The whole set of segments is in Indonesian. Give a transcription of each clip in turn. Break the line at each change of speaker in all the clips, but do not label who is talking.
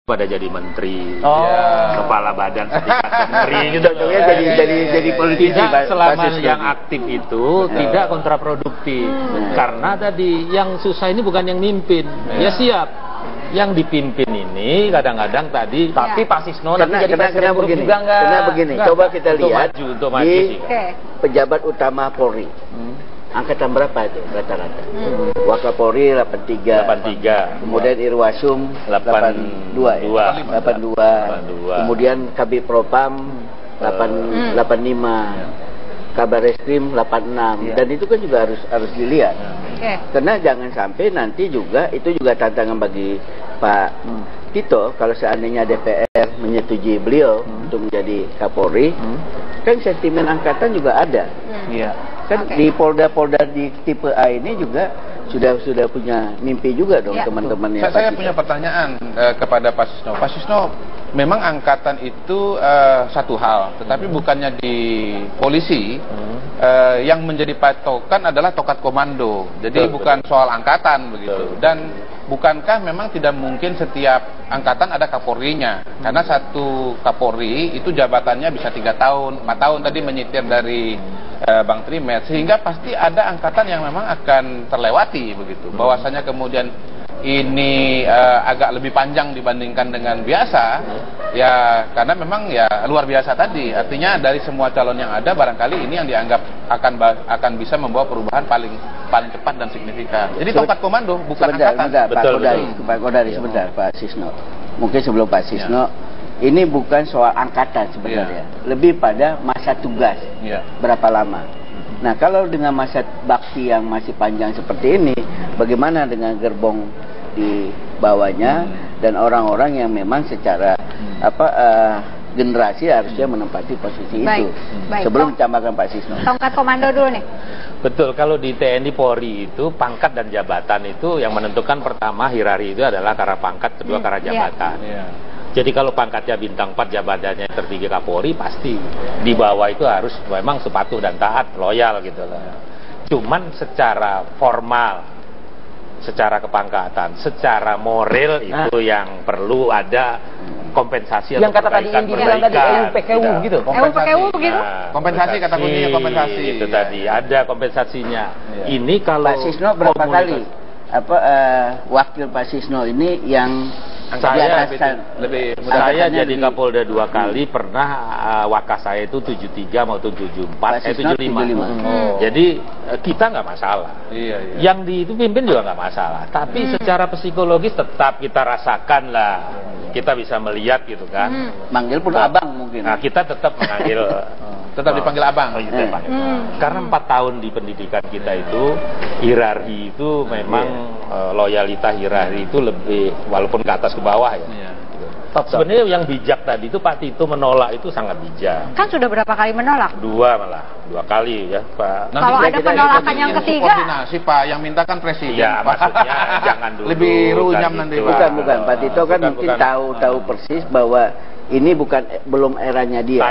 pada jadi menteri,
Ya.
kepala badan setingkat menteri gitu.
Jadi politisi.
Tidak selama
basis
yang
lagi.
aktif itu tidak kontraproduktif. Karena tadi yang susah ini bukan yang mimpin, ya siap. Yang dipimpin ini kadang-kadang tadi.
Tapi Pak Sisno nanti jadi presiden buruk
begini,
juga enggak?
Karena begini, coba kita lihat
Untuk maju
di
sih.
pejabat utama Polri. Angkatan berapa itu rata-rata? Wakapolri 83. Kemudian Irwasum 82 ya. 82. Kemudian Kabid Propam 85. Kabar Reskrim 86. Dan itu kan juga harus dilihat. Karena jangan sampai nanti juga itu juga tantangan bagi Pak Tito kalau seandainya DPR menyetujui beliau untuk menjadi Kapolri, kan sentimen angkatan juga ada. Kan di Polda-Polda di tipe A ini juga sudah punya mimpi juga dong teman-temannya.
Saya punya pertanyaan kepada Pak Sisno. Pak Sisno, memang angkatan itu satu hal, tetapi bukannya di polisi yang menjadi patokan adalah tokat komando. Jadi bukan soal angkatan begitu. Dan bukankah memang tidak mungkin setiap angkatan ada kapolrinya? Karena satu kapolri itu jabatannya bisa 3 tahun, 4 tahun tadi menyitir dari Bang Trimet, sehingga pasti ada angkatan yang memang akan terlewati begitu. Bahwasanya kemudian ini agak lebih panjang dibandingkan dengan biasa, ya karena memang ya luar biasa tadi. Artinya dari semua calon yang ada, barangkali ini yang dianggap akan bisa membawa perubahan paling cepat dan signifikan. Jadi tongkat komando bukan angkatan.
Pak Kodari sebentar, Pak Sisno. Mungkin sebelum Pak Sisno, ini bukan soal angkatan sebenarnya, lebih pada masa tugas berapa lama. Nah, kalau dengan masa bakti yang masih panjang seperti ini, bagaimana dengan gerbong di bawahnya dan orang-orang yang memang secara generasi harusnya menempati posisi itu. Sebelum ditambahkan Pak Sisno.
Tongkat komando dulu nih.
Betul, kalau di TNI Polri itu pangkat dan jabatan itu yang menentukan pertama hierarki itu adalah karena pangkat, kedua karena jabatan. Jadi kalau pangkatnya bintang 4, jabatannya tertinggi Kapolri, pasti di bawah itu harus memang sepatuh dan taat, loyal gitu loh. Cuman secara formal, secara kepangkatan, secara moral itu yang perlu ada kompensasi
yang kata tadi Indi bilang tadi PKU gitu.
PKU begitu?
Kompensasi kata kuncinya kompensasi.
Itu tadi ada kompensasinya. Ini kalau
Pak Sisno berapa kali wakil Pak Sisno ini yang
saya jadi
lebih.
Kapolda 2 kali, pernah wakas saya itu 73 maupun 74, 75. Jadi kita nggak masalah. Yang itu pimpin juga nggak masalah. Tapi secara psikologis tetap kita rasakan lah. Kita bisa melihat gitu kan.
Manggil pun abang mungkin.
Nah, kita tetap mengambil
tetap dipanggil abang.
Karena 4 tahun di pendidikan kita itu hierarki itu memang loyalitas hierarki itu lebih, walaupun ke atas ke bawah ya. Sebenarnya yang bijak tadi itu Pak Tito menolak itu sangat bijak.
Kan sudah berapa kali menolak?
2 kali ya Pak.
Kalau ada penolakan yang ketiga,
koordinasi Pak, yang minta kan presiden.
Ya maksudnya jangan dulu.
Lebih runyam nanti Pak.
Bukan Pak Tito kan mungkin tahu persis bahwa ini belum eranya dia.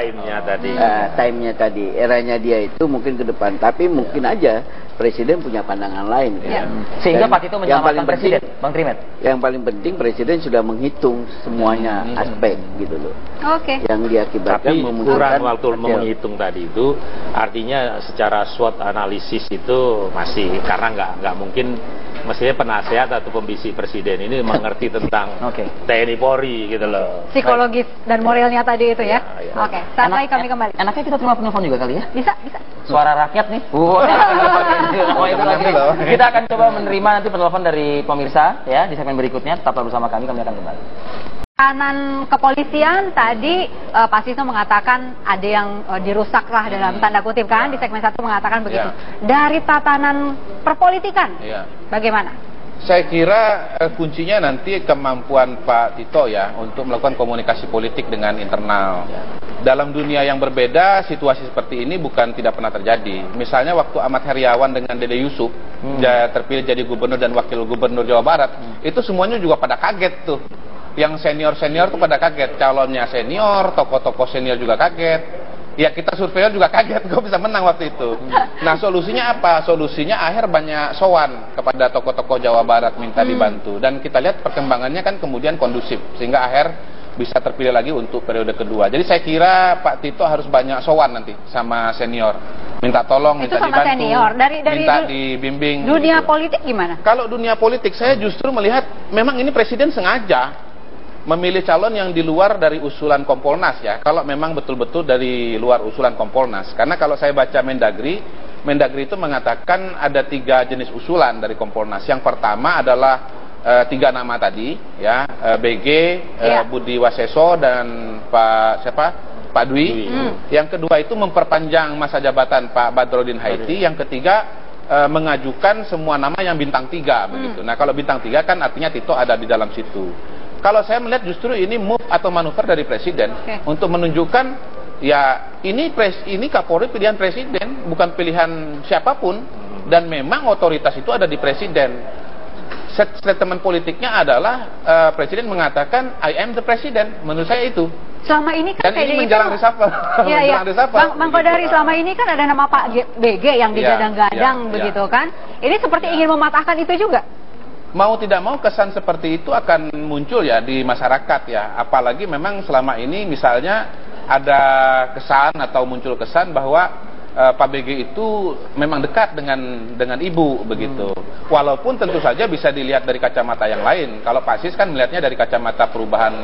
Time-nya tadi. Eranya dia itu mungkin ke depan, tapi mungkin aja presiden punya pandangan lain.
Sehingga Pak Tito menyelamatkan presiden, Bang Trimet.
Yang paling penting presiden sudah menghitung semuanya aspek gitu loh. Yang diakibatkan
kurang waktu menghitung tadi itu, artinya secara SWOT analisis itu masih, karena nggak mungkin mestinya penasehat atau pembisik presiden ini mengerti tentang TNI Polri gitu loh.
Psikologis dan moralnya tadi itu ya. Saat lagi kami kembali.
Enaknya kita terima penelpon juga kali ya?
Bisa.
Suara rakyat nih. Kita akan coba menerima nanti penelpon dari pemirsa ya di segmen berikutnya. Tetaplah bersama kami akan kembali.
Kanan kepolisian tadi Pak Sisno mengatakan ada yang dirusak lah dalam tanda kutip kan, di segmen 1 mengatakan begitu. Dari tatanan perpolitikan, bagaimana?
Saya kira kuncinya nanti kemampuan Pak Tito ya untuk melakukan komunikasi politik dengan internal. Dalam dunia yang berbeda, situasi seperti ini bukan tidak pernah terjadi. Misalnya waktu Ahmad Heriawan dengan Dede Yusuf terpilih jadi gubernur dan wakil gubernur Jawa Barat, itu semuanya juga pada kaget tuh. Yang senior-senior tuh pada kaget, calonnya senior, tokoh-tokoh senior juga kaget. Ya kita surveyor juga kaget kok bisa menang waktu itu. Nah solusinya apa? Solusinya Aher banyak sowan kepada tokoh-tokoh Jawa Barat minta dibantu. Dan kita lihat perkembangannya kan kemudian kondusif. Sehingga Aher bisa terpilih lagi untuk periode kedua. Jadi saya kira Pak Tito harus banyak sowan nanti sama senior. Minta tolong, minta dibantu, senior. Minta dibimbing.
Dunia politik gimana?
Kalau dunia politik saya justru melihat memang ini presiden sengaja memilih calon yang di luar dari usulan Kompolnas ya. Kalau memang betul-betul dari luar usulan Kompolnas. Karena kalau saya baca Mendagri itu mengatakan ada 3 jenis usulan dari Kompolnas. Yang pertama adalah 3 nama tadi ya, BG, Budi Waseso dan Pak Dwi. Yang kedua itu memperpanjang masa jabatan Pak Badrodin Haiti. Yang ketiga mengajukan semua nama yang bintang 3 begitu. Nah kalau bintang 3 kan artinya Tito ada di dalam situ. Kalau saya melihat justru ini move atau manuver dari presiden untuk menunjukkan ya ini Kapolri pilihan presiden, bukan pilihan siapapun, dan memang otoritas itu ada di presiden. Statement politiknya adalah presiden mengatakan I am the president. Menurut saya itu.
Selama ini kan
dan ini menjelang reshuffle.
Iya. Bang Kodari, selama ini kan ada nama Pak BG yang digadang-gadang begitu kan. Ini seperti ingin mematahkan itu juga.
Mau tidak mau kesan seperti itu akan muncul ya di masyarakat ya. Apalagi memang selama ini misalnya ada kesan atau muncul kesan bahwa Pak BG itu memang dekat dengan ibu begitu. Walaupun tentu saja bisa dilihat dari kacamata yang lain. Kalau Pak Sis kan melihatnya dari kacamata perubahan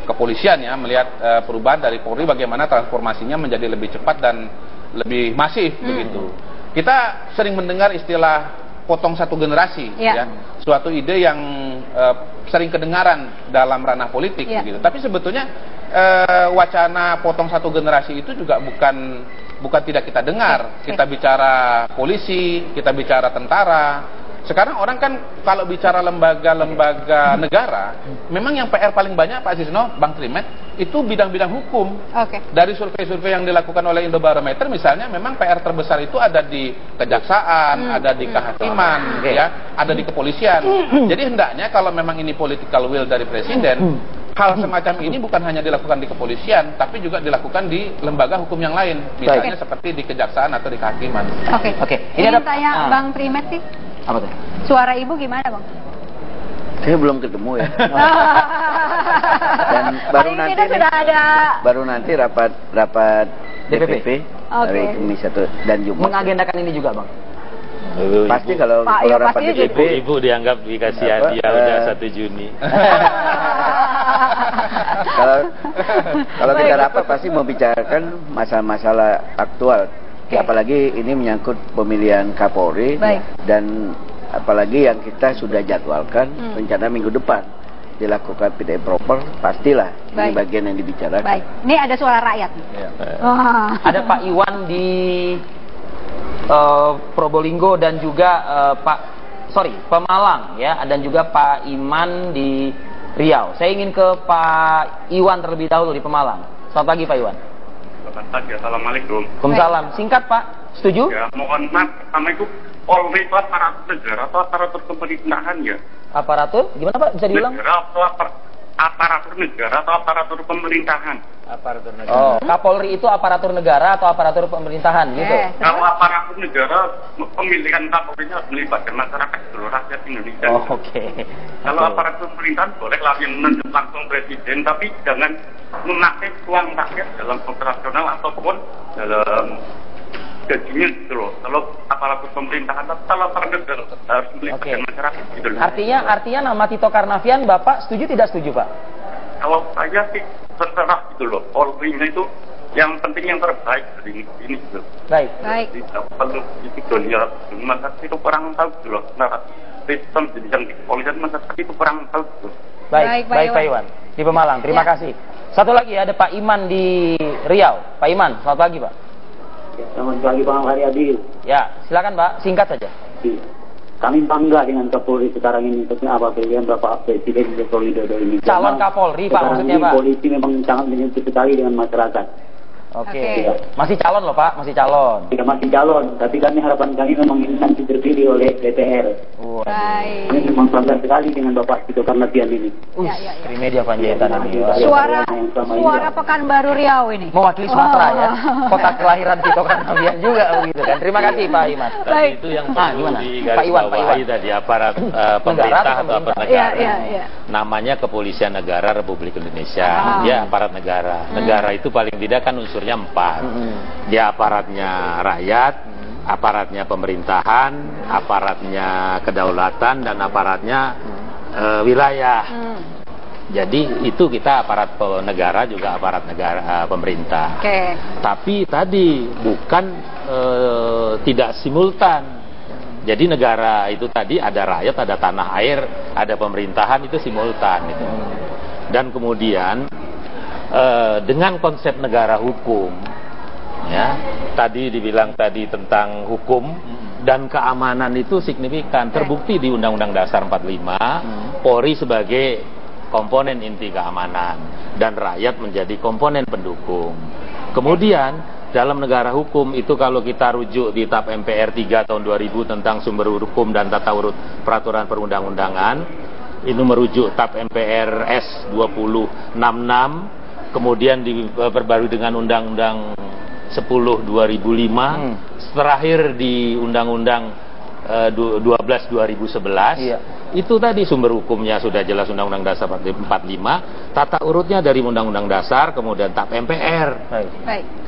kepolisian ya, melihat perubahan dari Polri bagaimana transformasinya menjadi lebih cepat dan lebih masif begitu. Kita sering mendengar istilah potong satu generasi ya. Suatu ide yang sering kedengaran dalam ranah politik begitu. Tapi sebetulnya wacana potong satu generasi itu juga bukan tidak kita dengar. Kita bicara polisi, kita bicara tentara. Sekarang orang kan kalau bicara lembaga-lembaga negara, memang yang PR paling banyak Pak Sisno, Bang Trimet, itu bidang-bidang hukum. Dari survei-survei yang dilakukan oleh Indobarometer misalnya, memang PR terbesar itu ada di kejaksaan, ada di kehakiman, ya, ada di kepolisian. Jadi hendaknya kalau memang ini political will dari presiden, hal semacam ini bukan hanya dilakukan di kepolisian, tapi juga dilakukan di lembaga hukum yang lain, misalnya seperti di kejaksaan atau di kehakiman.
Ini ada tanya Bang Trimet sih.
Apa tuh?
Suara ibu gimana Bang?
Saya belum ketemu ya. Dan baru nanti rapat DPP hari Kamis dan Jumat.
Mengagendakan ini juga Bang.
Pasti kalau rapat DPP
ibu dianggap dikasih hadiah udah 1 Juni.
Kalau kita rapat pasti membicarakan masalah-masalah aktual. Apalagi ini menyangkut pemilihan Kapolri dan apalagi yang kita sudah jadwalkan rencana minggu depan dilakukan fit and proper, pastilah ini bagian yang dibicarakan.
Ini ada suara rakyat.
Ada Pak Iwan di Probolinggo dan juga Pemalang ya, dan juga Pak Iman di Riau. Saya ingin ke Pak Iwan terlebih dahulu di Pemalang. Selamat pagi Pak Iwan.
Selamat pagi, assalamualaikum.
Waalaikumsalam. Singkat Pak, setuju?
Ya, mohon maaf, pertama itu Polri itu aparatur negara atau aparatur pemerintahan ya?
Aparatur? Gimana Pak? Bisa diulang?
Negara atau aparatur negara atau aparatur pemerintahan?
Aparatur negara.
Oh, Kapolri itu aparatur negara atau aparatur pemerintahan gitu?
Kalau aparatur negara, pemilihan Kapolrinya harus melibatkan masyarakat seluruh rakyat Indonesia.
Oh, oke.
Kalau aparatur pemerintahan boleh lah yang menunjuk langsung presiden, tapi jangan memakai uang rakyat dalam operasional ataupun dalam gajinya gitu loh. Kalau aparatur pemerintahan, kalau aparatur negara harus melibatkan masyarakat gitu loh.
Artinya nama Tito Karnavian Bapak setuju tidak setuju Pak?
Kalau saya sih terserah gitu loh. Polri-nya itu yang penting yang terbaik dari ini gitu.
Baik.
Kalau itu dunia masyarakat itu kurang tahu gitu loh. Nah, sistem jenjang di kepolisian masyarakat itu kurang tahu gitu.
Baik Pak Iwan di Pemalang. Terima kasih. Satu lagi ada Pak Iman di Riau. Pak Iman, selamat pagi Pak.
Selamat pagi Bang Haryadi.
Ya, silakan Pak, singkat saja.
Kami bangga dengan Kapolri sekarang ini, tentunya apa pilihan Bapak Presiden Joko Widodo ini.
Calon Kapolri Pak maksudnya Pak.
Polisi memang sangat menyentuh sekali dengan masyarakat.
Oke. Masih calon loh Pak, masih calon.
Tidak masih calon, tapi harapan kami memang ini nanti terpilih oleh DPR.
Baik.
Ini memang bangga sekali dengan Bapak Tito Karnavian ini.
Trimedia Panjaitan ini.
Suara Pekanbaru Riau ini.
Mewakili Sumatera ya. Kota kelahiran Tito Karnavian juga begitu kan. Terima kasih Pak Iman.
Tadi itu yang perlu digarisbawahi tadi aparat pemerintah atau aparat negara. Namanya Kepolisian Negara Republik Indonesia. Dia aparat negara. Negara itu paling tidak kan unsurnya 4. Dia aparatnya rakyat, aparatnya pemerintahan, aparatnya kedaulatan, dan aparatnya wilayah. Jadi itu kita aparat negara juga aparat negara pemerintah. Tapi tadi bukan tidak simultan. Jadi negara itu tadi ada rakyat, ada tanah air, ada pemerintahan, itu simultan itu. Dan kemudian dengan konsep negara hukum, ya tadi dibilang tadi tentang hukum dan keamanan itu signifikan, terbukti di Undang-Undang Dasar 45, Polri sebagai komponen inti keamanan dan rakyat menjadi komponen pendukung. Kemudian dalam negara hukum itu kalau kita rujuk di TAP MPR 3 tahun 2000 tentang sumber hukum dan tata urut peraturan perundang-undangan, itu merujuk TAP MPR S 2066, kemudian diperbarui dengan Undang-Undang 10 2005, terakhir di Undang-Undang 12 2011. Itu tadi sumber hukumnya sudah jelas Undang-Undang Dasar 45, tata urutnya dari Undang-Undang Dasar, kemudian TAP MPR.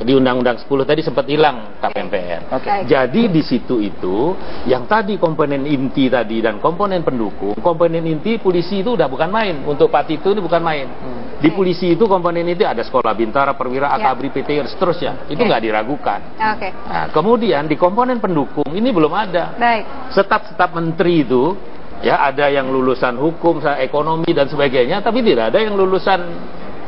Di Undang-Undang 10 tadi sempat hilang TAP MPR. Jadi di situ itu yang tadi komponen inti tadi dan komponen pendukung, komponen inti polisi itu udah bukan main. Untuk Pak Tito ini bukan main. Di polisi itu komponen inti ada sekolah bintara, perwira, akabri, PT, dan seterusnya. Itu nggak diragukan. Nah, kemudian di komponen pendukung ini belum ada. Staf-staf menteri itu ya ada yang lulusan hukum, ekonomi dan sebagainya, tapi tidak ada yang lulusan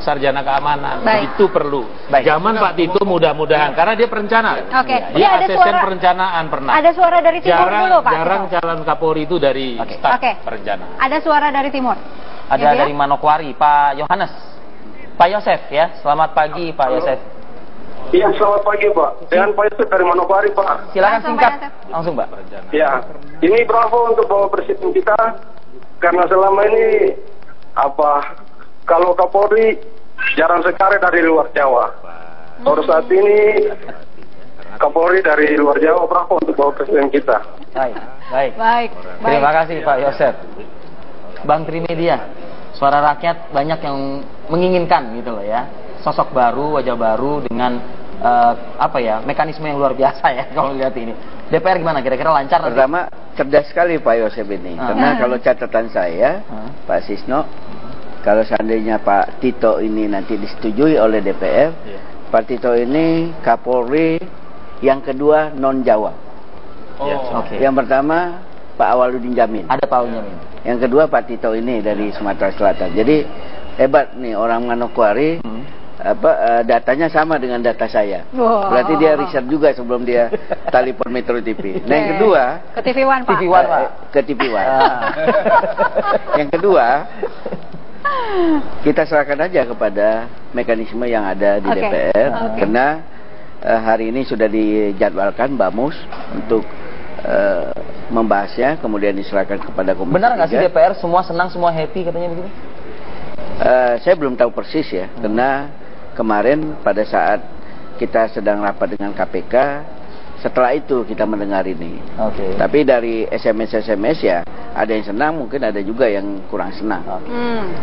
sarjana keamanan. Itu perlu. Zaman Pak Tito mudah-mudahan karena dia perencana. Dia asisten perencanaan pernah.
Ada suara dari timur dulu, Pak.
Jarang calon Kapolri itu dari staf perencanaan.
Ada suara dari timur.
Ada dari Manokwari, Pak Yohanes. Pak Yosef ya. Selamat pagi Pak Yosef.
Iya, selamat pagi Pak. Dengan Pak Yosef dari Manokwari Pak.
Silakan singkat. Langsung Pak.
Ya, ini bravo untuk Bapak Presiden kita karena selama ini kalau Kapolri jarang sekali dari luar Jawa. Baru saat ini Kapolri dari luar Jawa, bravo untuk Bapak Presiden kita.
Baik. Terima kasih Pak Yosef. Bang Trimedia, suara rakyat banyak yang menginginkan gitu loh ya. Sosok baru, wajah baru dengan mekanisme yang luar biasa ya kalau lihat ini. DPR gimana? Kira-kira lancar?
Pertama, cerdas sekali Pak Yosef ini. Karena kalau catatan saya, Pak Sisno, kalau seandainya Pak Tito ini nanti disetujui oleh DPR, Pak Tito ini Kapolri yang kedua non Jawa. Yang pertama Pak Awaludin Jamin.
Ada Pak Awaludin Jamin.
Yang kedua Pak Tito ini dari Sumatera Selatan. Jadi hebat nih orang Manokwari. Datanya sama dengan data saya. Berarti dia riset juga sebelum dia telepon Metro TV. Nah yang kedua
ke TV One Pak.
Ke TV One. Yang kedua kita serahkan aja kepada mekanisme yang ada di DPR. Karena hari ini sudah dijadwalkan Bamus untuk membahasnya, kemudian diserahkan kepada Komisi 3.
Benar nggak sih DPR semua senang, semua happy katanya begitu?
Saya belum tahu persis ya, karena kemarin pada saat kita sedang rapat dengan KPK, setelah itu kita mendengar ini. Tapi dari SMS ya, ada yang senang, mungkin ada juga yang kurang senang.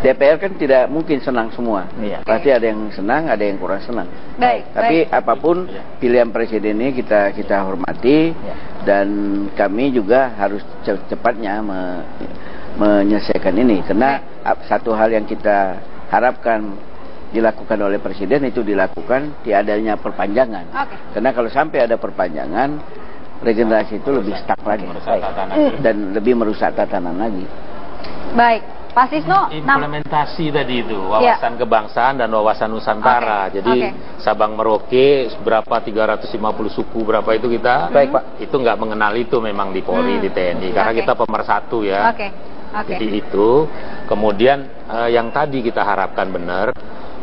DPR kan tidak mungkin senang semua. Pasti ada yang senang, ada yang kurang senang. Tapi apapun pilihan presiden ini kita hormati, dan kami juga harus cepatnya menyelesaikan ini. Karena satu hal yang kita harapkan dilakukan oleh presiden itu dilakukan tiadanya perpanjangan. Karena kalau sampai ada perpanjangan, regenerasi itu lebih stuck lagi dan lebih merusak tatanan lagi.
Baik, Pak Sisno.
Implementasi tadi itu wawasan kebangsaan dan wawasan Nusantara. Jadi Sabang Merauke berapa 350 suku berapa itu kita. Pak. Itu nggak mengenal itu memang di Polri, di TNI karena kita pemersatu ya. Jadi itu kemudian yang tadi kita harapkan benar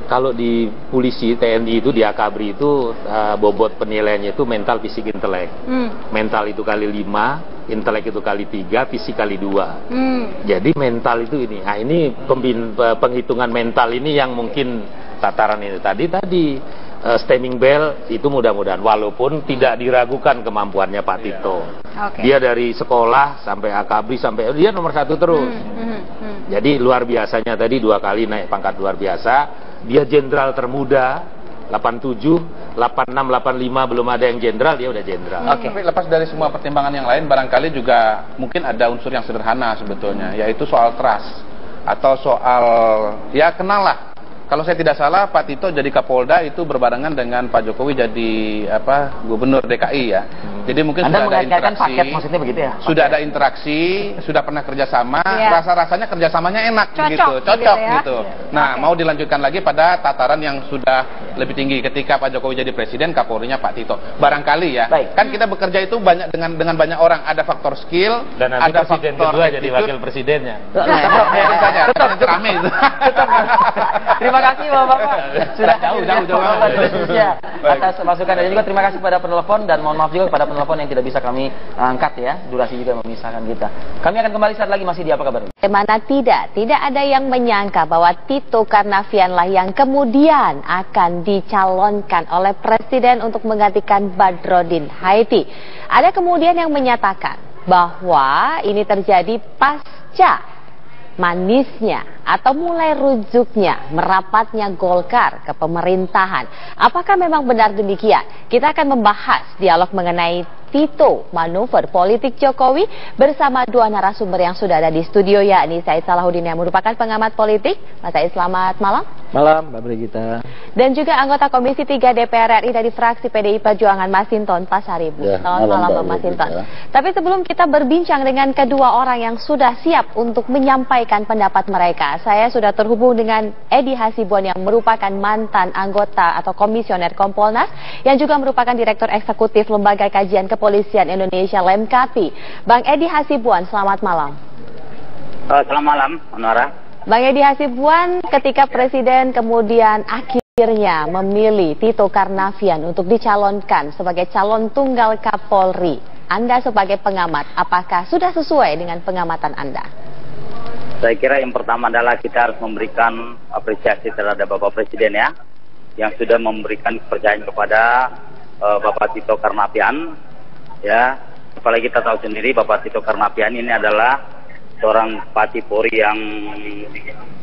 Kalau di polisi, TNI itu, di Akabri itu bobot penilaiannya itu mental, fisik, intelek. Mental itu kali 5, intelek itu kali 3, fisik kali 2. Jadi mental itu ini. Nah, ini penghitungan mental ini yang mungkin tataran ini tadi stemming bell itu mudah-mudahan, walaupun tidak diragukan kemampuannya Pak Tito. Dia dari sekolah sampai Akabri sampai dia nomor 1 terus. Jadi luar biasanya tadi 2 kali naik pangkat luar biasa. Dia jenderal termuda, 87, 86, 85 belum ada yang jenderal, dia udah jenderal.
Tapi lepas dari semua pertimbangan yang lain, barangkali juga mungkin ada unsur yang sederhana sebetulnya, yaitu soal trust atau soal ya kenal lah. Kalau saya tidak salah, Pak Tito jadi Kapolda itu berbarengan dengan Pak Jokowi jadi Gubernur DKI ya. Jadi mungkin
Anda
sudah ada interaksi.
Paket maksudnya begitu ya?
Sudah ada interaksi, sudah pernah kerjasama, rasa-rasanya kerjasamanya enak cocok gitu. Nah, mau dilanjutkan lagi pada tataran yang sudah lebih tinggi ketika Pak Jokowi jadi Presiden, Kapolrinya Pak Tito. Barangkali ya. Kan kita bekerja itu banyak dengan banyak orang, ada faktor skill,
dan nanti ada Presiden kedua jadi wakil presidennya.
Tetap rame itu.
Terima kasih Bapak-Bapak sudah jauh atas masukan, dan juga terima kasih pada penelpon, dan mohon maaf juga kepada penelpon yang tidak bisa kami angkat ya, durasi juga memisahkan kita. Kami akan kembali saat lagi, masih di Apa Kabar.
Bagaimana tidak ada yang menyangka bahwa Tito Karnavian lah yang kemudian akan dicalonkan oleh Presiden untuk menggantikan Badrodin Haiti. Ada kemudian yang menyatakan bahwa ini terjadi pasca manisnya atau mulai rujuknya merapatnya Golkar ke pemerintahan. Apakah memang benar demikian? Kita akan membahas dialog mengenai Tito, manuver politik Jokowi bersama 2 narasumber yang sudah ada di studio, yakni Said Salahuddin yang merupakan pengamat politik. Mas Said, selamat malam.
Malam, Mbak Brigita.
Dan juga anggota Komisi 3 DPR RI dari fraksi PDI Perjuangan, Masinton Pasaribu. Selamat malam, Mbak Masinton. Tapi sebelum kita berbincang dengan kedua orang yang sudah siap untuk menyampaikan pendapat mereka, saya sudah terhubung dengan Edi Hasibuan yang merupakan mantan anggota atau komisioner Kompolnas, yang juga merupakan Direktur Eksekutif Lembaga Kajian Kepolisian Indonesia Lemkapi. Bang Edi Hasibuan, selamat malam.
Selamat malam, Nora.
Bang Edi Hasibuan, ketika Presiden kemudian akhirnya memilih Tito Karnavian untuk dicalonkan sebagai calon tunggal Kapolri, Anda sebagai pengamat, apakah sudah sesuai dengan pengamatan Anda?
Saya kira yang pertama adalah kita harus memberikan apresiasi terhadap Bapak Presiden ya, yang sudah memberikan kepercayaan kepada Bapak Tito Karnavian. Ya, apalagi kita tahu sendiri Bapak Tito Karnavian ini adalah seorang Patipori yang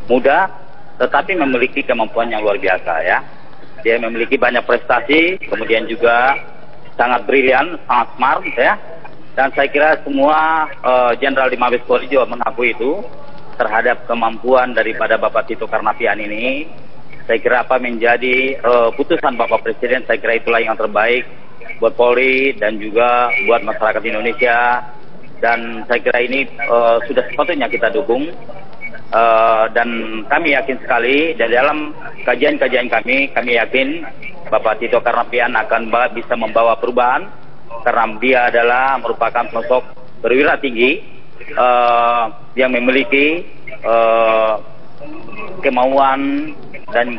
muda, tetapi memiliki kemampuan yang luar biasa ya. Dia memiliki banyak prestasi, kemudian juga sangat brilian, sangat smart ya. Dan saya kira semua jenderal di Mabes Polri juga mengakui itu terhadap kemampuan daripada Bapak Tito Karnavian ini. Saya kira apa menjadi putusan Bapak Presiden, saya kira itulah yang terbaik buat Polri dan juga buat masyarakat Indonesia. Dan saya kira ini sudah sepatutnya kita dukung, dan kami yakin sekali dari dalam kajian-kajian kami yakin Bapak Tito Karnavian akan bisa membawa perubahan, karena dia adalah merupakan sosok perwira tinggi yang memiliki kemauan dan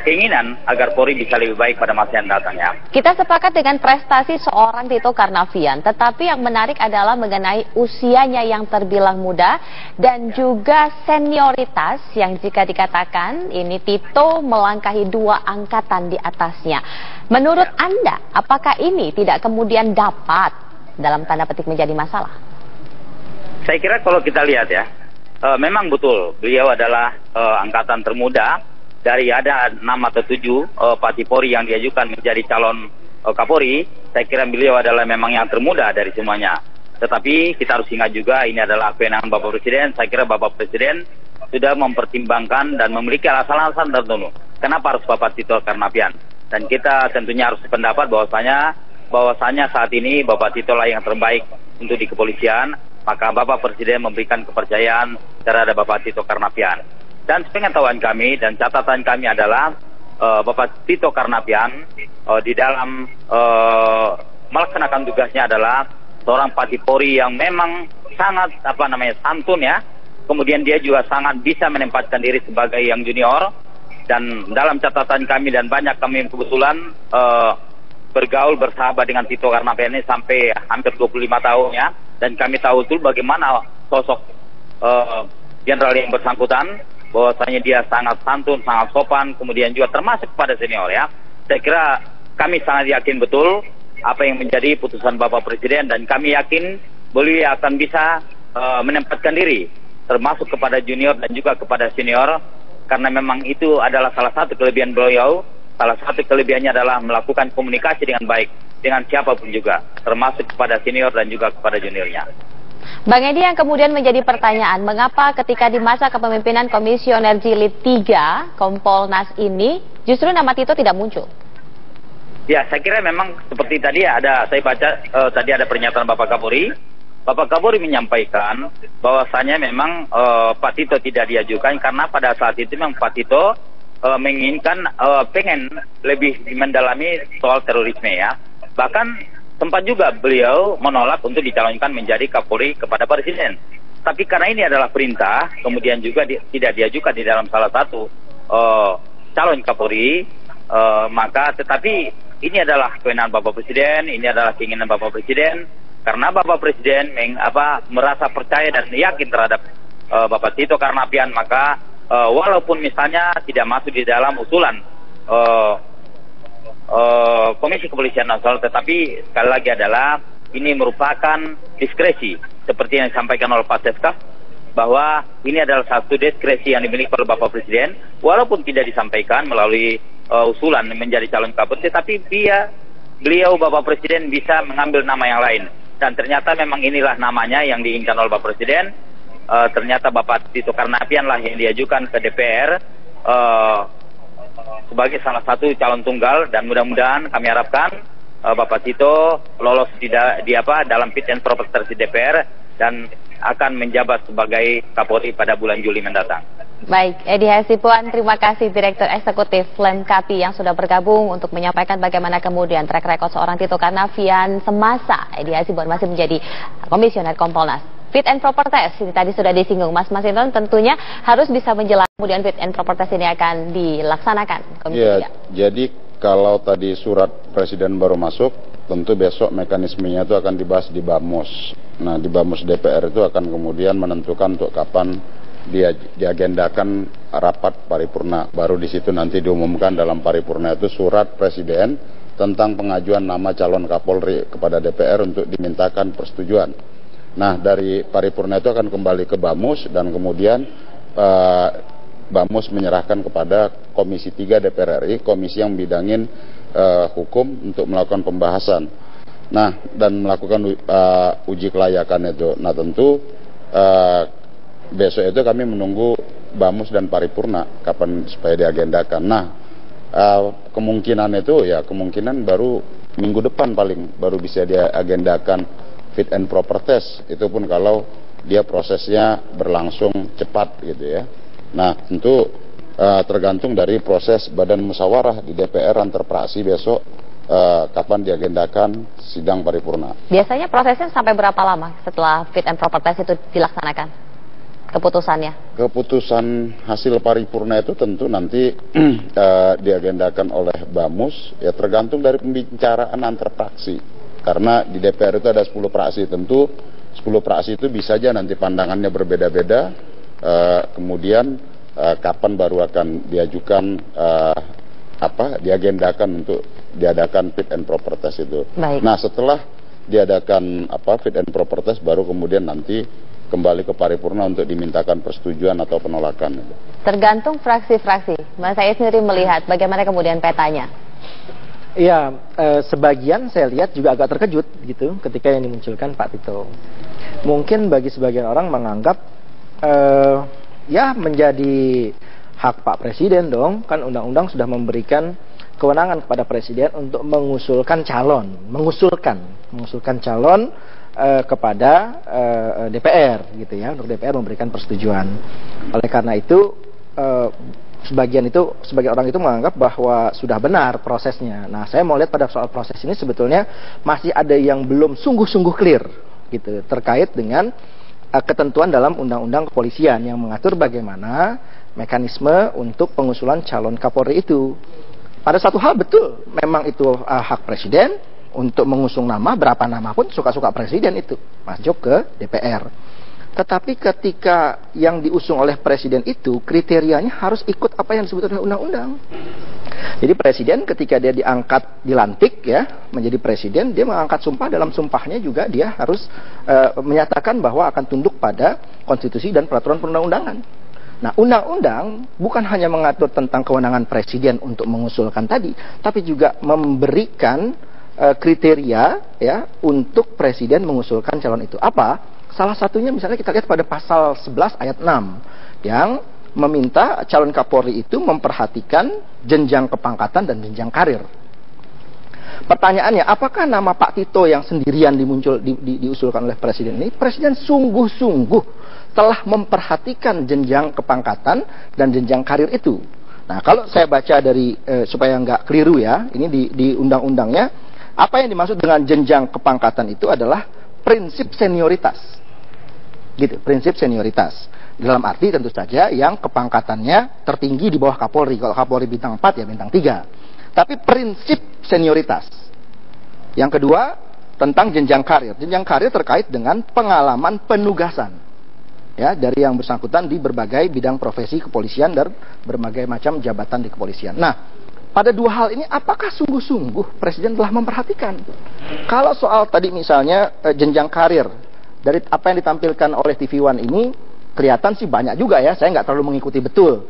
keinginan agar Polri bisa lebih baik pada masa yang datang ya.
Kita sepakat dengan prestasi seorang Tito Karnavian, tetapi yang menarik adalah mengenai usianya yang terbilang muda dan juga senioritas yang jika dikatakan ini Tito melangkahi 2 angkatan di atasnya. Menurut Anda, apakah ini tidak kemudian dapat dalam tanda petik menjadi masalah?
Saya kira kalau kita lihat ya, memang betul beliau adalah angkatan termuda dari ada 6 atau 7 Patipori yang diajukan menjadi calon Kapolri. Saya kira beliau adalah memang yang termuda dari semuanya. Tetapi kita harus ingat juga ini adalah kewenangan Bapak Presiden. Saya kira Bapak Presiden sudah mempertimbangkan dan memiliki alasan-alasan tertentu kenapa harus Bapak Tito Karnavian. Dan kita tentunya harus sependapat bahwasanya saat ini Bapak Tito lah yang terbaik untuk di kepolisian. Maka Bapak Presiden memberikan kepercayaan terhadap Bapak Tito Karnavian. Dan sepengetahuan kami dan catatan kami adalah Bapak Tito Karnavian di dalam melaksanakan tugasnya adalah seorang Patipori yang memang sangat santun ya, kemudian dia juga sangat bisa menempatkan diri sebagai yang junior. Dan dalam catatan kami dan banyak kami kebetulan bergaul bersahabat dengan Tito Karnavian ini sampai hampir 25 tahun ya. Dan kami tahu betul bagaimana sosok jenderal yang bersangkutan, bahwasanya dia sangat santun, sangat sopan, kemudian juga termasuk pada senior ya. Saya kira kami sangat yakin betul apa yang menjadi putusan Bapak Presiden, dan kami yakin beliau akan bisa menempatkan diri termasuk kepada junior dan juga kepada senior, karena memang itu adalah salah satu kelebihan beliau. Salah satu kelebihannya adalah melakukan komunikasi dengan baik dengan siapapun juga, termasuk kepada senior dan juga kepada juniornya.
Bang Edi, yang kemudian menjadi pertanyaan, mengapa ketika di masa kepemimpinan Komisioner Jilid 3 Kompolnas ini justru nama Tito tidak muncul?
Ya, saya kira memang seperti tadi saya baca tadi ada pernyataan Bapak Kapolri. Bapak Kapolri menyampaikan bahwasanya memang Pak Tito tidak diajukan karena pada saat itu memang Pak Tito menginginkan pengen lebih mendalami soal terorisme ya. Bahkan sempat juga beliau menolak untuk dicalonkan menjadi Kapolri kepada Presiden. Tapi karena ini adalah perintah, kemudian juga tidak diajukan di dalam salah satu calon Kapolri, maka tetapi ini adalah kewenangan Bapak Presiden, ini adalah keinginan Bapak Presiden, karena Bapak Presiden merasa percaya dan yakin terhadap Bapak Tito Karnavian, maka walaupun misalnya tidak masuk di dalam usulan Komisi Kepolisian Nasional, tetapi sekali lagi adalah ini merupakan diskresi seperti yang disampaikan oleh Pak Seskap, bahwa ini adalah satu diskresi yang dimiliki oleh Bapak Presiden, walaupun tidak disampaikan melalui usulan menjadi calon Kapolri, tetapi beliau Bapak Presiden bisa mengambil nama yang lain, dan ternyata memang inilah namanya yang diinginkan oleh Bapak Presiden. Ternyata Bapak Tito Karnavian lah yang diajukan ke DPR sebagai salah satu calon tunggal, dan mudah-mudahan kami harapkan Bapak Tito lolos dalam fit and proper test di DPR dan akan menjabat sebagai Kapolri pada bulan Juli mendatang.
Baik, Edi Hasibuan, terima kasih Direktur Eksekutif Lemkapi yang sudah bergabung untuk menyampaikan bagaimana kemudian track record seorang Tito Karnavian semasa Edi Hasibuan masih menjadi Komisioner Kompolnas. Fit and proper test ini tadi sudah disinggung Mas Masinton, tentunya harus bisa menjelaskan kemudian fit and proper test ini akan dilaksanakan Komisi 3.
Jadi kalau tadi surat Presiden baru masuk, tentu besok mekanismenya itu akan dibahas di Bamus. Nah, di Bamus DPR itu akan kemudian menentukan untuk kapan dia diagendakan rapat paripurna. Baru di situ nanti diumumkan dalam paripurna itu surat Presiden tentang pengajuan nama calon Kapolri kepada DPR untuk dimintakan persetujuan. Nah, dari paripurna itu akan kembali ke Bamus, dan kemudian Bamus menyerahkan kepada Komisi 3 DPR RI, komisi yang bidangin hukum, untuk melakukan pembahasan. Nah, dan melakukan uji kelayakan itu. Nah, tentu besok itu kami menunggu Bamus dan paripurna kapan supaya diagendakan. Nah, kemungkinan itu ya kemungkinan baru minggu depan paling baru bisa diagendakan fit and proper test, itu pun kalau dia prosesnya berlangsung cepat gitu ya. Nah, tentu tergantung dari proses badan musyawarah di DPR antar praksi besok kapan diagendakan sidang paripurna.
Biasanya prosesnya sampai berapa lama setelah fit and proper test itu dilaksanakan keputusannya? Keputusan
hasil paripurna itu tentu nanti diagendakan oleh Bamus, ya tergantung dari pembicaraan antar praksi. Karena di DPR itu ada 10 praksi, tentu 10 praksi itu bisa aja nanti pandangannya berbeda-beda, kemudian kapan baru akan diajukan diagendakan untuk diadakan fit and proper test itu. Baik. Nah, setelah diadakan fit and proper test baru kemudian nanti kembali ke paripurna untuk dimintakan persetujuan atau penolakan.
Tergantung fraksi-fraksi. Mas saya sendiri melihat bagaimana kemudian petanya.
Iya, sebagian saya lihat juga agak terkejut gitu ketika yang dimunculkan Pak Tito. Mungkin bagi sebagian orang menganggap ya menjadi hak Pak Presiden dong, kan undang-undang sudah memberikan kewenangan kepada Presiden untuk mengusulkan calon kepada DPR gitu ya, untuk DPR memberikan persetujuan. Oleh karena itu sebagian orang itu menganggap bahwa sudah benar prosesnya. Nah, saya mau lihat pada soal proses ini sebetulnya masih ada yang belum sungguh-sungguh clear gitu terkait dengan
ketentuan dalam Undang-Undang Kepolisian yang mengatur bagaimana mekanisme untuk pengusulan calon Kapolri itu. Pada satu hal betul, memang itu hak Presiden untuk mengusung nama, berapa nama pun suka-suka Presiden itu masuk ke DPR. Tetapi ketika yang diusung oleh Presiden itu kriterianya harus ikut apa yang disebut oleh undang-undang. Jadi Presiden ketika dia dilantik ya menjadi Presiden, dia mengangkat sumpah, dalam sumpahnya juga dia harus menyatakan bahwa akan tunduk pada konstitusi dan peraturan perundang-undangan. Nah, undang-undang bukan hanya mengatur tentang kewenangan Presiden untuk mengusulkan tadi, tapi juga memberikan kriteria ya untuk Presiden mengusulkan calon itu. Apa? Salah satunya misalnya kita lihat pada pasal 11 ayat 6 yang meminta calon Kapolri itu memperhatikan jenjang kepangkatan dan jenjang karir. Pertanyaannya, apakah nama Pak Tito yang sendirian diusulkan oleh Presiden ini? Presiden sungguh-sungguh telah memperhatikan jenjang kepangkatan dan jenjang karir itu. Nah, kalau saya baca dari supaya nggak keliru ya, ini di undang-undangnya, apa yang dimaksud dengan jenjang kepangkatan itu adalah prinsip senioritas. Gitu, prinsip senioritas. Dalam arti tentu saja yang kepangkatannya tertinggi di bawah Kapolri. Kalau Kapolri bintang 4 ya bintang 3. Tapi prinsip senioritas. Yang kedua, tentang jenjang karir. Jenjang karir terkait dengan pengalaman penugasan. Ya, dari yang bersangkutan di berbagai bidang profesi kepolisian dan berbagai macam jabatan di kepolisian. Nah, pada dua hal ini apakah sungguh-sungguh Presiden telah memperhatikan? Kalau soal tadi misalnya jenjang karir, dari apa yang ditampilkan oleh TV One ini kelihatan sih banyak juga ya. Saya nggak terlalu mengikuti betul.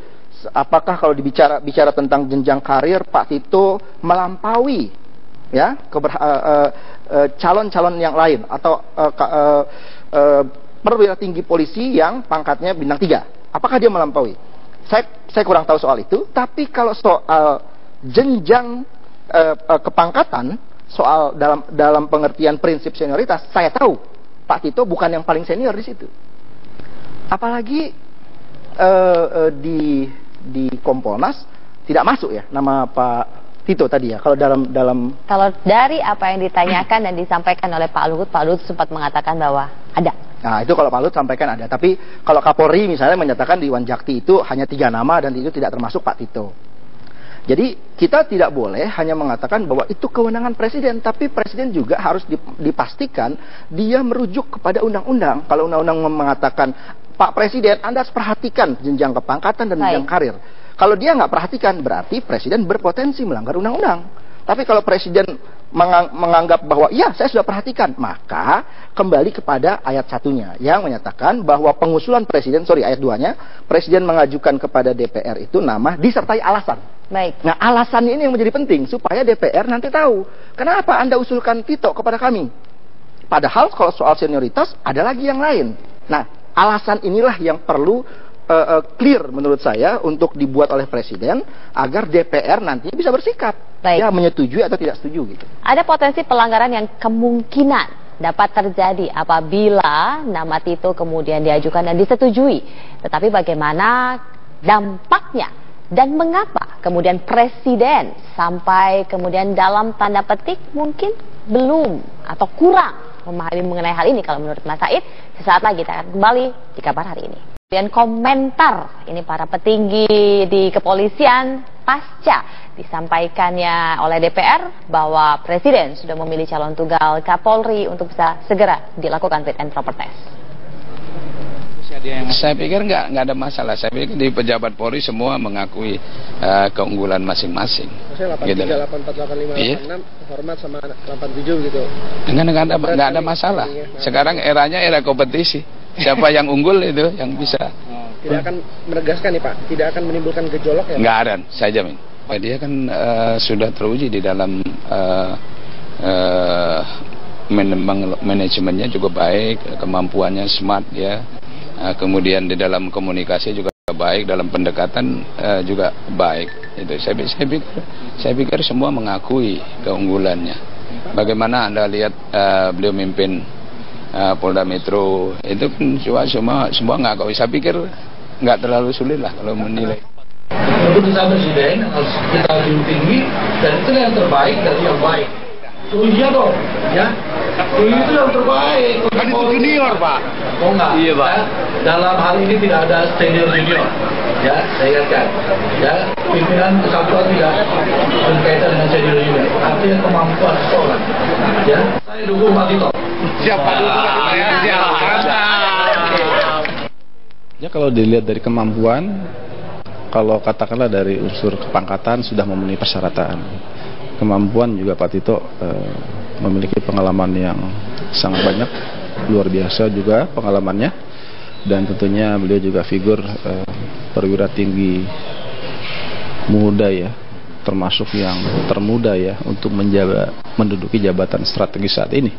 Apakah kalau bicara tentang jenjang karir Pak Tito melampaui ya calon-calon yang lain atau perwira tinggi polisi yang pangkatnya bintang 3? Apakah dia melampaui? Saya kurang tahu soal itu. Tapi kalau soal jenjang kepangkatan, soal dalam pengertian prinsip senioritas, saya tahu Pak Tito bukan yang paling senior di situ. Apalagi di Kompolnas tidak masuk ya nama Pak Tito tadi ya. Kalau kalau
dari apa yang ditanyakan dan disampaikan oleh Pak Luhut sempat mengatakan bahwa ada.
Nah, itu kalau Pak Luhut sampaikan ada. Tapi kalau Kapolri misalnya menyatakan di Wanjakti itu hanya 3 nama dan itu tidak termasuk Pak Tito. Jadi kita tidak boleh hanya mengatakan bahwa itu kewenangan Presiden, tapi Presiden juga harus dipastikan dia merujuk kepada undang-undang. Kalau undang-undang mengatakan, Pak Presiden, Anda harus perhatikan jenjang kepangkatan dan jenjang karir. Kalau dia nggak perhatikan, berarti Presiden berpotensi melanggar undang-undang. Tapi kalau Presiden menganggap bahwa iya saya sudah perhatikan, maka kembali kepada ayat 1-nya yang menyatakan bahwa pengusulan Presiden, ayat 2-nya, Presiden mengajukan kepada DPR itu nama disertai alasan.
Baik.
Nah, alasannya ini yang menjadi penting supaya DPR nanti tahu kenapa Anda usulkan Tito kepada kami. Padahal kalau soal senioritas ada lagi yang lain. Nah, alasan inilah yang perlu clear menurut saya untuk dibuat oleh Presiden agar DPR nanti bisa bersikap.
Baik.
Ya menyetujui atau tidak setuju gitu.
Ada potensi pelanggaran yang kemungkinan dapat terjadi apabila nama Tito kemudian diajukan dan disetujui. Tetapi bagaimana dampaknya dan mengapa kemudian Presiden sampai kemudian dalam tanda petik mungkin belum atau kurang memahami mengenai hal ini kalau menurut Mas Said. Sesaat lagi kita akan kembali di Kabar Hari Ini. Dan komentar ini para petinggi di kepolisian pasca disampaikannya oleh DPR bahwa Presiden sudah memilih calon tunggal Kapolri untuk bisa segera dilakukan fit and proper test.
Saya pikir nggak ada masalah. Saya pikir di pejabat Polri semua mengakui keunggulan masing-masing.
Maksudnya 83, 84, 85, 86 hormat sama 87 gitu.
Nggak ada masalah. Sekarang eranya era kompetisi. Siapa yang unggul itu yang bisa.
Tidak akan menegaskan nih Pak, tidak akan menimbulkan gejolak ya?
Nggak ada, saya jamin. Dia kan sudah teruji di dalam manajemennya juga baik, kemampuannya smart ya. Kemudian di dalam komunikasi juga baik, dalam pendekatan juga baik. Itu saya pikir semua mengakui keunggulannya. Bagaimana Anda lihat beliau mimpin Polda Metro itu kan semua ngakui. Saya pikir nggak terlalu sulit lah kalau menilai.
Keputusan Presiden harus kita tinggi dan itu yang terbaik dari yang baik. Oh iya dong, ya. Itu yang terbaik.
Kan itu junior, Pak.
Oh enggak? Iya, Pak. Dalam hal ini tidak ada senior junior. Ya, saya ingatkan. Ya, pimpinan kesatuan tidak berkaitan dengan senior junior. Artinya kemampuan seseorang. Ya, saya dukung Pak Tito.
Siapa dukung saya?
Ya, kalau dilihat dari kemampuan, kalau katakanlah dari unsur kepangkatan sudah memenuhi persyaratan. Kemampuan juga Pak Tito memiliki pengalaman yang sangat banyak, luar biasa juga pengalamannya, dan tentunya beliau juga figur perwira tinggi muda ya, termasuk yang termuda ya untuk menduduki jabatan strategis saat ini.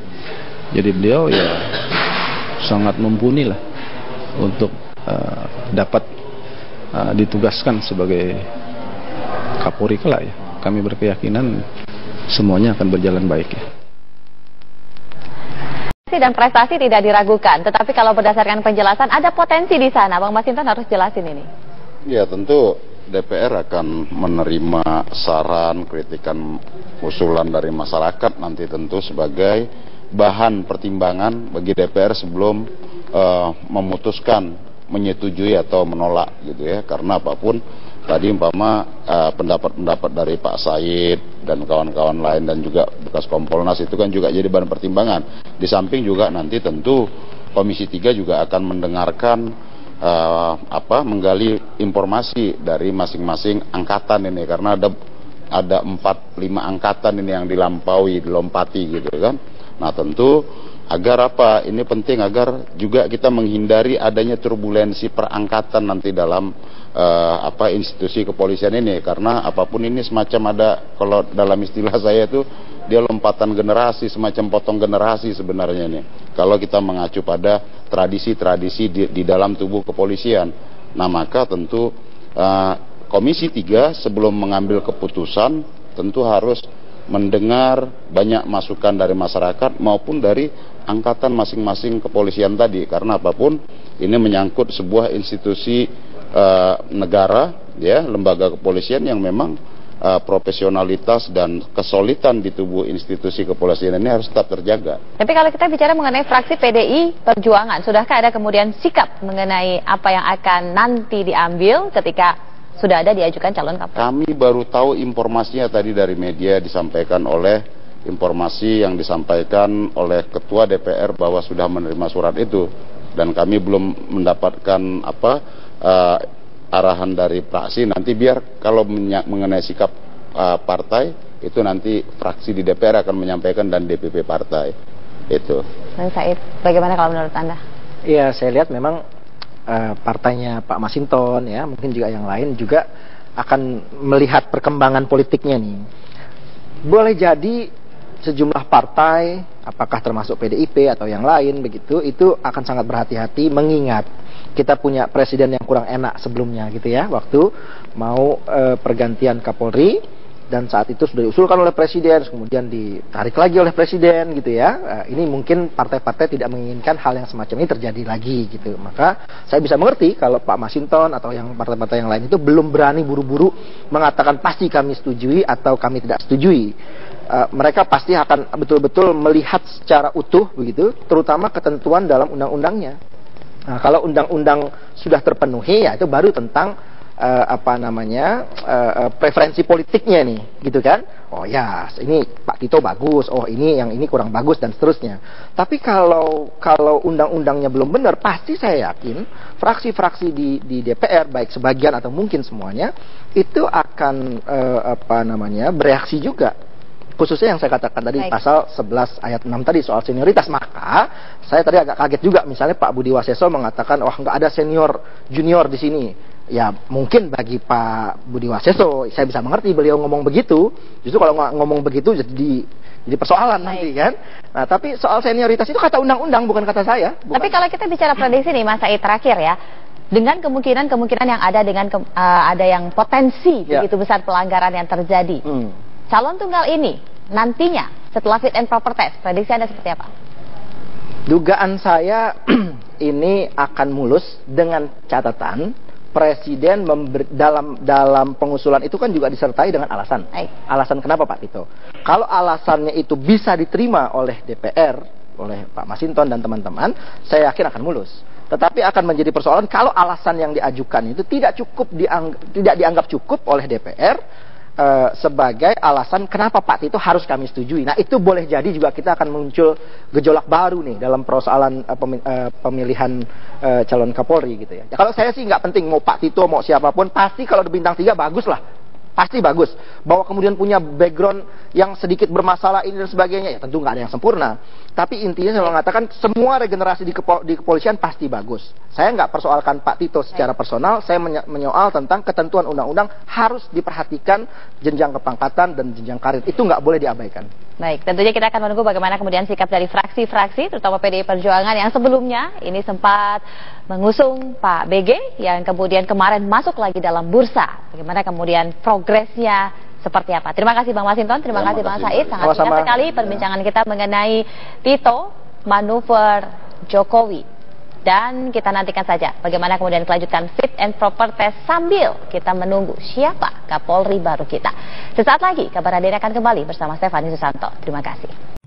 Jadi beliau ya sangat mumpuni lah untuk dapat ditugaskan sebagai Kapolri kelak ya. Kami berkeyakinan semuanya akan berjalan baik ya.
Dan prestasi tidak diragukan, tetapi kalau berdasarkan penjelasan ada potensi di sana. Bang Masinton harus jelasin ini.
Ya, tentu DPR akan menerima saran, kritikan, usulan dari masyarakat nanti tentu sebagai bahan pertimbangan bagi DPR sebelum memutuskan menyetujui atau menolak gitu ya. Karena apapun tadi umpama pendapat-pendapat dari Pak Said dan kawan-kawan lain dan juga bekas Kompolnas itu kan juga jadi bahan pertimbangan. Di samping juga nanti tentu Komisi 3 juga akan mendengarkan menggali informasi dari masing-masing angkatan ini, karena ada 4-5 angkatan ini yang dilompati gitu kan. Nah, tentu agar apa? Ini penting agar juga kita menghindari adanya turbulensi perangkatan nanti dalam institusi kepolisian ini, karena apapun ini semacam ada, kalau dalam istilah saya itu dia lompatan generasi, semacam potong generasi sebenarnya nih. Kalau kita mengacu pada tradisi-tradisi di dalam tubuh kepolisian. Nah, maka tentu Komisi 3 sebelum mengambil keputusan tentu harus mendengar banyak masukan dari masyarakat maupun dari angkatan masing-masing kepolisian tadi, karena apapun ini menyangkut sebuah institusi negara ya, lembaga kepolisian yang memang profesionalitas dan kesolidan di tubuh institusi kepolisian ini harus tetap terjaga.
Tapi kalau kita bicara mengenai fraksi PDI Perjuangan, sudahkah ada kemudian sikap mengenai apa yang akan nanti diambil ketika sudah ada diajukan calon Kapolri?
Kami baru tahu informasinya tadi dari media, disampaikan oleh informasi yang disampaikan oleh Ketua DPR bahwa sudah menerima surat itu, dan kami belum mendapatkan arahan dari fraksi. Nanti biar kalau mengenai sikap partai itu nanti fraksi di DPR akan menyampaikan dan DPP partai itu.
Bang Said, bagaimana kalau menurut Anda?
Iya, saya lihat memang partainya Pak Masinton ya, mungkin juga yang lain juga akan melihat perkembangan politiknya nih. Boleh jadi sejumlah partai, apakah termasuk PDIP atau yang lain begitu, itu akan sangat berhati-hati mengingat kita punya presiden yang kurang enak sebelumnya gitu ya, waktu mau pergantian Kapolri, dan saat itu sudah diusulkan oleh presiden, kemudian ditarik lagi oleh presiden gitu ya. Ini mungkin partai-partai tidak menginginkan hal yang semacam ini terjadi lagi gitu. Maka saya bisa mengerti kalau Pak Masinton atau yang partai-partai yang lain itu belum berani buru-buru mengatakan pasti kami setujui atau kami tidak setujui. Mereka pasti akan betul-betul melihat secara utuh begitu, terutama ketentuan dalam undang-undangnya. Nah, kalau undang-undang sudah terpenuhi, ya itu baru tentang preferensi politiknya nih, gitu kan? Oh ya, ini Pak Tito bagus, oh ini yang ini kurang bagus dan seterusnya. Tapi kalau undang-undangnya belum benar, pasti saya yakin fraksi-fraksi di DPR, baik sebagian atau mungkin semuanya, itu akan bereaksi juga. Khususnya yang saya katakan tadi, pasal 11 ayat 6 tadi soal senioritas. Maka saya tadi agak kaget juga, misalnya Pak Budi Waseso mengatakan, wah nggak ada senior junior di sini. Ya mungkin bagi Pak Budi Waseso, saya bisa mengerti beliau ngomong begitu. Justru kalau ngomong begitu jadi persoalan nanti kan. Nah, tapi soal senioritas itu kata undang-undang, bukan kata saya. Bukan. Tapi
kalau kita bicara prediksi nih Mas Said terakhir ya, dengan kemungkinan yang ada ada yang potensi begitu besar pelanggaran yang terjadi. Calon tunggal ini nantinya setelah fit and proper test, prediksi Anda seperti apa?
Dugaan saya ini akan mulus dengan catatan Presiden dalam pengusulan itu kan juga disertai dengan alasan. Alasan kenapa Pak Tito? Kalau alasannya itu bisa diterima oleh DPR, oleh Pak Masinton dan teman-teman, saya yakin akan mulus. Tetapi akan menjadi persoalan kalau alasan yang diajukan itu tidak dianggap cukup oleh DPR sebagai alasan kenapa Pak Tito harus kami setujui. Nah, itu boleh jadi juga kita akan muncul gejolak baru nih dalam persoalan pemilihan calon Kapolri gitu ya. Kalau saya sih nggak penting mau Pak Tito mau siapapun, pasti kalau bintang 3 bagus lah. Pasti bagus. Bahwa kemudian punya background yang sedikit bermasalah ini dan sebagainya, ya tentu nggak ada yang sempurna. Tapi intinya saya mengatakan semua regenerasi di kepolisian pasti bagus. Saya nggak persoalkan Pak Tito secara personal, saya menyoal tentang ketentuan undang-undang harus diperhatikan jenjang kepangkatan dan jenjang karir. Itu nggak boleh diabaikan.
Baik, tentunya kita akan menunggu bagaimana kemudian sikap dari fraksi-fraksi, terutama PDI Perjuangan yang sebelumnya ini sempat mengusung Pak BG, yang kemudian kemarin masuk lagi dalam bursa. Bagaimana kemudian progresnya seperti apa? Terima kasih Bang Masinton, terima kasih Bang Said. Sangat singkat sekali perbincangan kita mengenai Tito, manuver Jokowi. Dan kita nantikan saja bagaimana kemudian kelanjutan fit and proper test sambil kita menunggu siapa Kapolri baru kita. Sesaat lagi kabar hadir akan kembali bersama Stefani Susanto. Terima kasih.